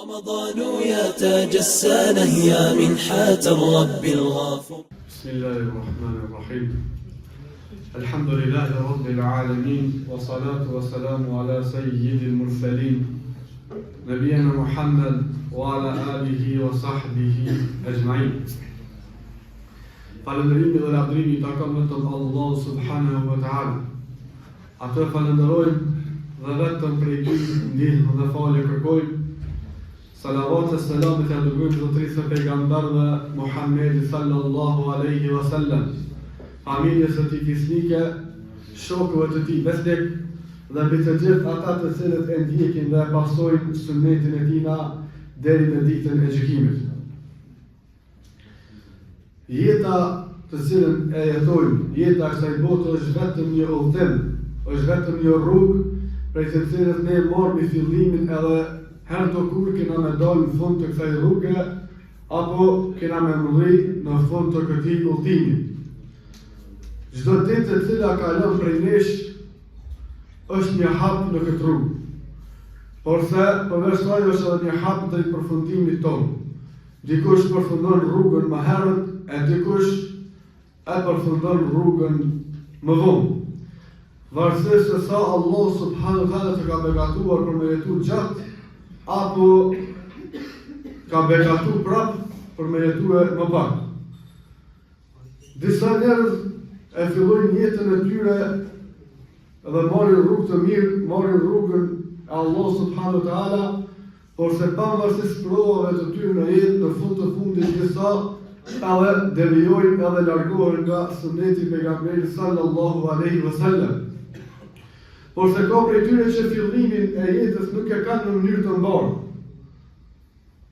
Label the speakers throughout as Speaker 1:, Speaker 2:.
Speaker 1: رمضان يا تاج السنة يا منحة الرب الغفور.
Speaker 2: بسم الله الرحمن الرحيم. الحمد لله رب العالمين والصلاة والسلام على سيد المرسلين نبينا محمد وعلى آله وصحبه أجمعين. Falëndërimi dhe lavdërimi i takon vetëm Allahu subhanahu wa ta'ala. Atë falenderojmë dhe vetëm prej tij ndihmë dhe falje kërkojmë. Salavat e selamit e dërgojmë zotërisë e pejgamberëve Muhammedi sallallahu alaihi wasallam, familjes së tij fisnike, shokëve të tij besnik dhe mbi të gjithë ata të cilët e ndjekin dhe pasojnë sunetin e tij deri në ditën e gjykimit. Jeta të cilën e jetojmë, jeta kësaj bote është vetëm një udhëtim, është vetëm një rrugë prej të cilës ne marrim fillimin edhe herë do kur kena me dalë në fund të kësaj rruge, apo kena me mërri në fund të këtij udhëtimi. Çdo ditë e cila kalon prej nesh është një hap në këtë rrugë. Porse përveç kësaj është edhe një hap drejt përfundimit tonë. Dikush përfundon rrugën më herët, e dikush e përfundon rrugën më vonë. Varësisht se sa Allah subhanahu wa taala të ka begatuar për me jetu gjatë, apo ka begatu prap për me jetu më pak. Disa njerëz e fillojnë jetën e tyre dhe marrin rrugë të mirë, marrin rrugën e Allah subhanahu wa taala, por se pavarësisht provave të tyre në jetë, në fund të fundit disa edhe devijojnë edhe largohen nga suneti i pejgamberit sallallahu alaihi wasallam. Por se ka prej tyre që fillimin e jetës nuk e kanë në mënyrë të mbarë.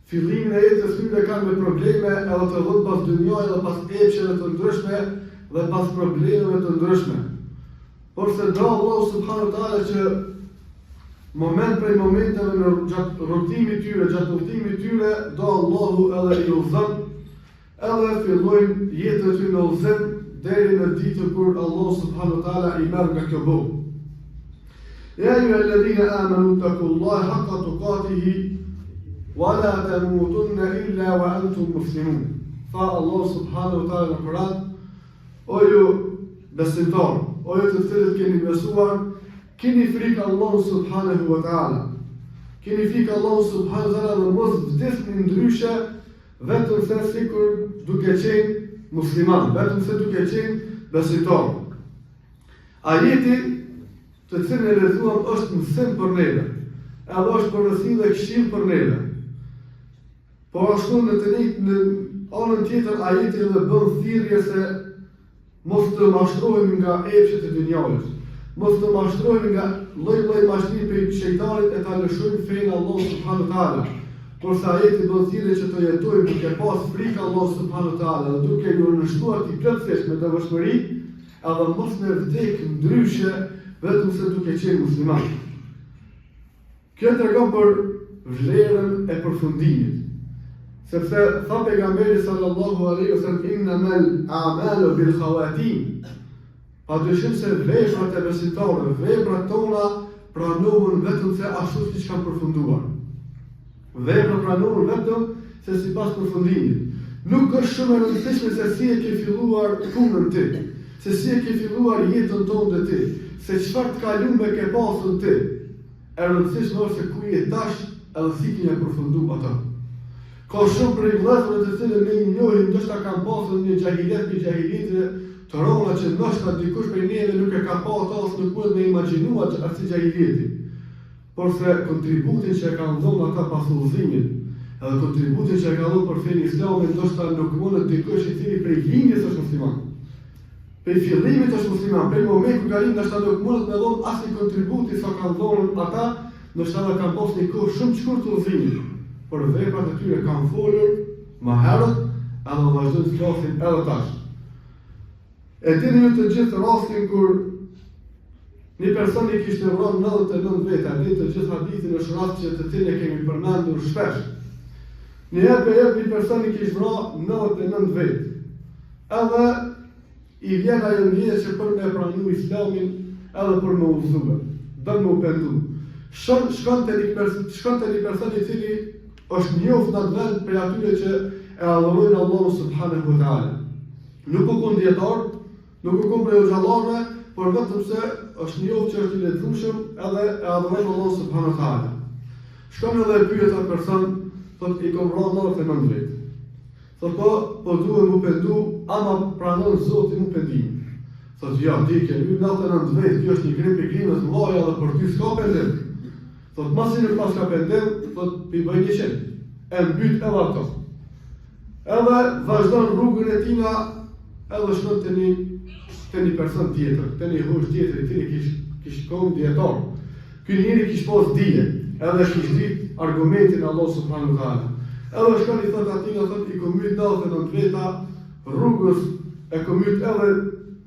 Speaker 2: Fillimin e jetës tyre kanë me probleme edhe të vënë pas dynjaj dhe pas epsheve të ndryshme dhe pas problemeve të ndryshme. Por se do Allah subhanahu wa taala që moment prej momenteve në gjatë rrugtimit tyre, gjatë udhëtimit tyre, do Allahu edhe i udhëzon, edhe fillojnë jetën e tyre në udhëzim deri në ditën kur Allah subhanahu wa taala i merr nga kjo botë. Ya ayyuhalladhina amanu taqullaha haqqa tuqatihi wa la tamutunna illa wa antum muslimun. Fa Allah subhanahu wa taala në Kur'an: O ju besimtar, o ju të cilët keni besuar, keni frikë Allahu subhanahu wa taala. Keni frikë Allahu subhanahu wa taala dhe mos vdesni ndryshe vetëm se sikur duke qenë musliman, vetëm se duke qenë besimtar. Ajeti të cilën e lexuam është mësim për neve, edhe është porosill dhe këshill për neve. Por ashtu në anën tjetër ajeti edhe bën thirrje se mos të mashtrohemi nga epshet e dunjës, mos të mashtrohemi nga lloj-lloj mashtrim prej shejtanit e ta lëshojmë fenë Allah subhanahu wa taala. Por sa ajeti bën thirrje që të jetojmë duke pas frikë Allah subhanahu wa taala dhe duke ju nënshtuar ti plotësisht me devotshmëri, edhe mos me vdek ndryshe vetëm se duke qenë musliman. Kjo tregon për vlerën e përfundimit. Sepse tha pejgamberi sallallahu alaihi wasallam: innamal a'malu bil khawatim. Padyshim se veprat e besimtarëve, veprat tona pranohen vetëm se ashtu siç kanë përfunduar. Veprat pranohen vetëm se sipas përfundimit. Nuk është shumë e rëndësishme se si e ke filluar punën ti, se si e ke filluar jetën tonë ti, se çfarë të kalume ke pasur ti. E rëndësishme është se ku je tash edhe si ke përfunduar atë. Ka shumë prej vëllezërve të cilët ne i njohim, ndoshta kanë pasur një xahiliete të rralla që ndoshta dikush prej neve nuk e ka pasur as nuk mund të imagjinojë atë si xahilieti. Por se kontributin që e kanë dhënë ata pas udhëzimit, edhe kontributin që e kanë dhënë për fenë islame, ndoshta nuk mund dikush i cili prej lindjes është musliman. Prej fillimit është musliman, prej momentit kur ka lind ndoshta nuk mund të dhënë asnjë kontributi sa kanë dhënë ata, ndoshta kanë pasur një kohë shumë të shkurtër udhëzimit. Por veprat e tyre kanë folur më herët, edhe vazhdojnë të flasin edhe tash. E dini ju të gjithë rastin kur një person i kishte vrarë 99 veta, dini të gjithë hadithin është rast që të cilin e kemi përmendur shpesh. Një herë një person i kishte vrarë 99 vetë. Edhe i vjen ajo ndjenja që për me pranu islamin edhe për me udhëzuar, don me u pendu. Shkon te një person i cili është njoft në atë vend për atyre që e adhurojnë Allahu subhanahu wa taala. Nuk u kon dietar, nuk u kon prej xhallarëve, por vetëm se është njoft që është i lexueshëm edhe e adhurojnë Allahu subhanahu wa taala. Shkon edhe e pyet atë person, thotë i kom vrarë 99 vjet. Thotë po duhet mu pendu, ama pranon Zoti mu pendimin. Thotë ja, ti ke hyrë 99 vjet, kjo është një grip i grimës mëdha edhe për ty s'ka pendim. Thotë masi nuk pas ka pendim, thotë pi bëj 100. E mbyt edhe ato. Edhe vazhdon rrugën e tina, edhe shkon te një person tjetër, te një hoxh tjetër i cili kish qenë dietar. Ky njeri kish pas dije, edhe kish ditë argumentin e Allah subhanahu wa taala. Edhe shkon i thotë atij, thotë i komyt 99 veta rrugës e komyt edhe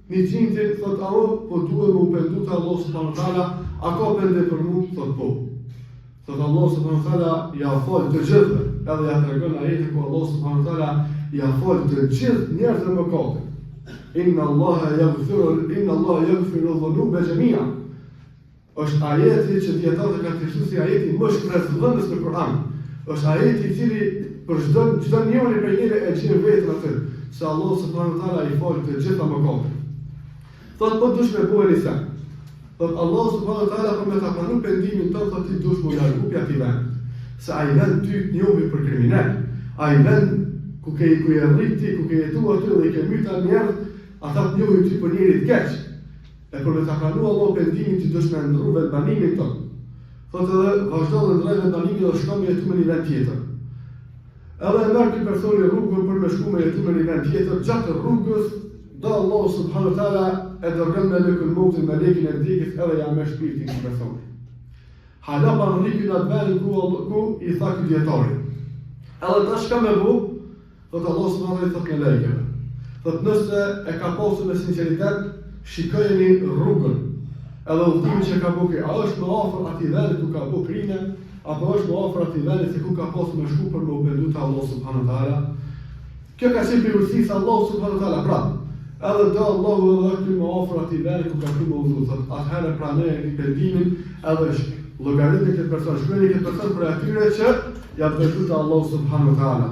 Speaker 2: 100, thotë ajo po duhet më pendu te Allah subhanahu wa taala, a ka pendim për mua, thotë po. Thotë Allah subhanahu wa taala ja fal të gjithëve, edhe ja tregon ajetin ku Allah subhanahu wa taala ja fal të gjithë njerëzve mëkate. Inna Allaha yaghfiru dhunuba jami'a. Është ajeti që dietarët kanë thënë se ajeti më shpresvendës në Kur'an. Është ajeti i cili për çdo njeri prej neve e gjen vetëm atë, se Allah subhanahu wa taala i fal të gjitha mëkatet. Thotë po dush me bëni sa. Thotë Allah subhanahu wa taala për me ta pranu pendimin tonë, thotë ti dush më largu pi atij vend. Se ai vend ty njohë për kriminal. Ai vend ku ke rriti, ku ke jetuar aty dhe ke mbyta njerëz, ata të njohin ty për njeri të keq. E për me ta pranu Allah pendimin ti dush me ndrru vetbanimin tonë. Thotë edhe vazhdo dhe ndrej vetbanimin dhe shkon me jetu me një vend tjetër. Edhe e merr ky personi rrugën për me shku me jetu me një vend tjetër, gjatë rrugës do Allah subhanahu wa taala e dërgon me lekun motin me lekin e vdekjes edhe ja merr shpirtin e personit. Hala ban rrikin atë vend ku i tha ky dietari. Edhe tash ka me bu, thotë Allah subhanahu wa taala thotë me lekën. Thotë nëse e ka pasur me sinqeritet, shikojeni rrugën. Edhe udhëtimin që ka bëu, a është më afër atij vendi ku ka bëu krime, apo është më afër atij vendi se ku ka pasur me shku për me u pendu te Allah subhanahu wa taala. Kjo ka qenë pirësisë Allah subhanahu wa taala pra. Edhe do Allahu edhe këtu më afër atij vendi ku ka qenë më udhëtuar. Thotë atëherë pranoi pendimin edhe llogaritë këtë person, shkruani këtë person për atyre që ja pendu te Allah subhanahu wa taala.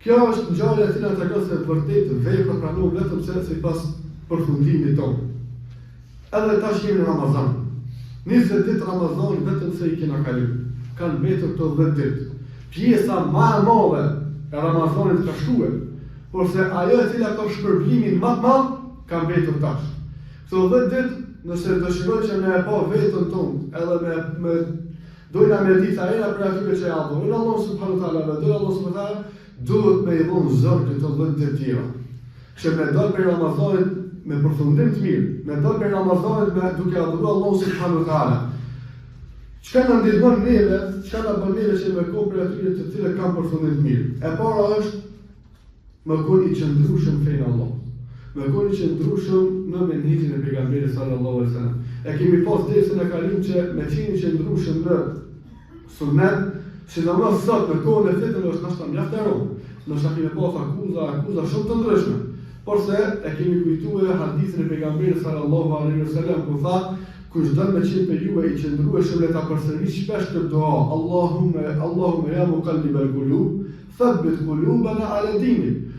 Speaker 2: Kjo është ngjarja e cila tregon se vërtet vepra pranohet vetëm se sipas përfundimit tonë. Edhe tash jemi në Ramazan. 20 ditë Ramazan vetëm se i kena kalu. Kanë mbetur këto 10 ditë. Pjesa më e madhe e Ramazanit ka shkuar, por se ajo e cila ka shpërblimin më të madh ka mbetur tash. Këto 10 ditë, nëse dëshirojmë që me e pa vetën tonë, edhe me dojna me ditë ajo për atyre që adhurojnë Allah subhanahu wa taala, dhe Allah subhanahu wa taala duhet me i dhonë zor këto 10 ditë tjera. Që me dalë për Ramazanit me përfundim të mirë, me dalë për Ramazanit me duke adhuruar Allah subhanahu wa taala. Çka na ndihmon neve, çka na bën neve që me kohë për atyre të cilët kanë përfundim të mirë. E para është me qenë i qëndrueshëm fenë Allah. Me qenë i qëndrueshëm në menhijin e pejgamberit sallallahu alaihi wasallam. E kemi pas dersën e kalim që me qenë i qëndrueshëm në sunnet, sidomos sot në kohën e fitën është ndoshta mjaft e rëndë. Ndoshta kemi pas akuza shumë të ndryshme. Por se e kemi kujtuar hadithin e pejgamberit sallallahu alaihi wasallam ku tha, kush don me qenë për juve i qëndrueshëm le ta përsërisë shpesh këtë dua, Allahumma ya muqallibal qulub, thabbit qulubana ala dinik.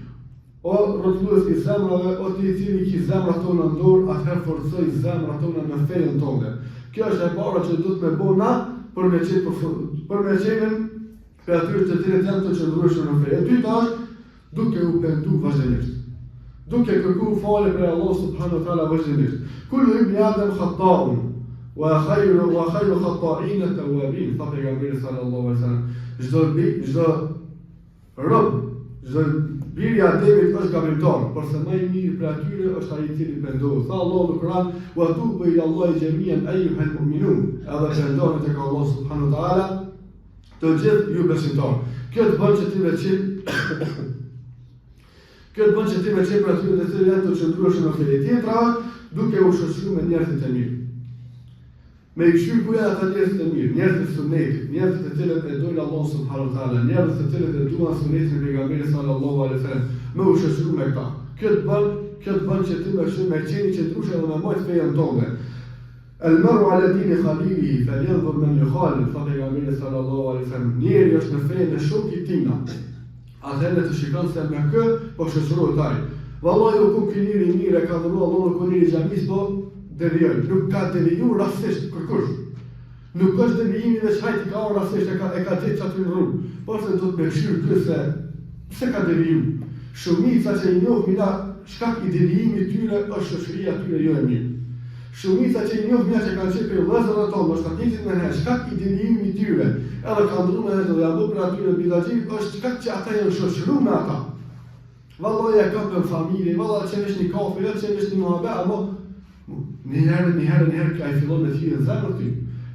Speaker 2: O rrotullues i zemrave, o ti i cili ki zemrat tona në dorë, atëherë forcoj zemrat tona në fenë tonë. Kjo është e para që duhet me bëna për me qenë për atyre të cilët janë të qëndrueshëm në fe. E dyta është duke u pendu vazhdimisht. Duke kërku falje për Allah subhanahu wa taala vazhdimisht. Kullu ibn Adam khata'un wa khayru khata'in at-tawwabin. Fa pejgamberi sallallahu alaihi wasallam. Çdo rob, çdo biri i Ademit është gabimtar, por se më i mirë për atyre është ai i cili pendohet. Tha Allahu në Kur'an: "Wa tubu ila Allahi jami'an ayyuhal mu'minun." Edhe pendohet tek Allah subhanahu wa taala të gjithë ju besimtarë. Kjo të bën që ti me qenë për atyre të cilët janë të qëndrueshëm në fe. Tjetra, duke u shoqëruar me njerëzit e mirë. Me i këshyr ku janë ata njerëzit e mirë, njerëzit e sunnetit, njerëzit e cilët e dojnë Allah subhanahu wa taala, njerëzit e cilët e duan sunnetin e pejgamberit sallallahu alaihi wasallam, me u shoqëruar me këta. Kjo të bën që ti me qenë i qëndrueshëm dhe me mojt fejen tonë. المرء على دين خليله فلينظر من يخالف fa pejgamberi sallallahu alaihi wasallam. Njeri është në fenë e shokit tina. Atëherë të shikon se me kë po shoqërohet ai. Vallahi u ku njëri mirë ka dhënë Allahu kur njëri xhamis po devijoj. Nuk ka deviju rastisht kërkush. Nuk është devijimi veç hajti ka rastisht e ka gjetë çati në rrugë. Por se do të më shir këse pse ka deviju. Shumica që i njohin nga shkak i devijimit tyre është shoqëria tyre jo e mirë. Shumica që i njohin që kanë qenë për vëllezërat tonë, është atinit me ne, shkak i devijimit tyre, edhe kanë ndruar edhe ja bë për atyre bidaxhit, është shkak që ata janë shoqëruar me ata. Vallahi ja kanë familje, vallahi që është një kafe, ja që është një muhabet, ama një herë ka i fillon me thirrje zemrën ty.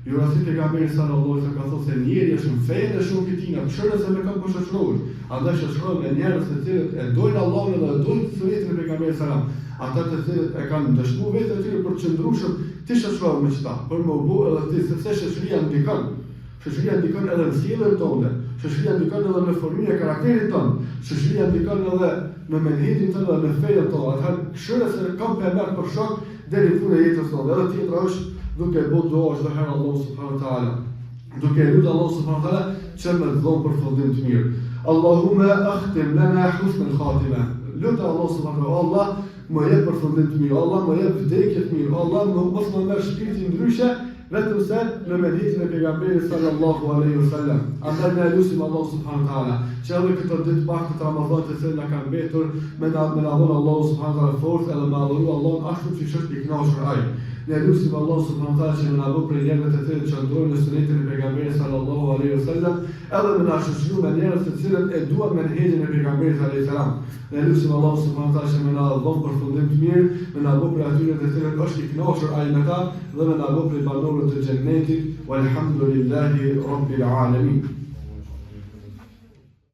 Speaker 2: Ju rasti pejgamberi sallallahu alaihi wasallam ka thënë se njeriu është në fenë e shokit tina, çfarë se me kanë po shoqërohesh. Andaj shoqërohen me njerëz të cilët e dojnë Allahun dhe e dojnë sunetin e pejgamberit sallallahu alaihi wasallam. Ata të cilët e kanë dëshmuar vetë të tyre për të qëndruar ti shoqërohesh me çta, për më u edhe ti sepse shoqëria ndikon. Shoqëria ndikon edhe në sjelljen tonë, shoqëria ndikon edhe në formimin e karakterit tonë, shoqëria ndikon edhe në menhidin tonë dhe në fenë tonë. Atëherë këshire se kam përmer për shok deri në fund e jetës tonë. Edhe tjetra është duke bëu dua çdo herë Allahu subhanahu wa taala. Duke lutur Allahu subhanahu wa taala që më dhon për fillim të mirë. Allahumma akhtim lana husn al-khatima. Lutë Allahu subhanahu wa taala, më jep për fillim të mirë. Allah më jep vdekje të mirë. Allah më mos më merr shpirtin ndryshe vetëm se në menhidin e pejgamberit sallallahu alaihi wasallam. Andaj ne lutim Allahu subhanahu wa taala që edhe këtë ditë pak të Ramazanit të cilën na ka mbetur me na dhon Allahu subhanahu wa taala forcë edhe me adhuru Allahun ashtu siç është i kënaqur ai. Ne lutim Allahu subhanahu wa taala që na bëj për njerëzit e cilët çndrojnë në sunetin e pejgamberit sallallahu alaihi wasallam, edhe me na shoqëruar me njerëz të cilët e duan menhidin e pejgamberit alaihi salam. Ne lutim Allahu subhanahu wa taala që na dhon për fundim të mirë, me na bëj për atyre të cilët është i kënaqur ai me ta dhe me na bëj për banorët e xhennetit. Walhamdulillahi rabbil alamin.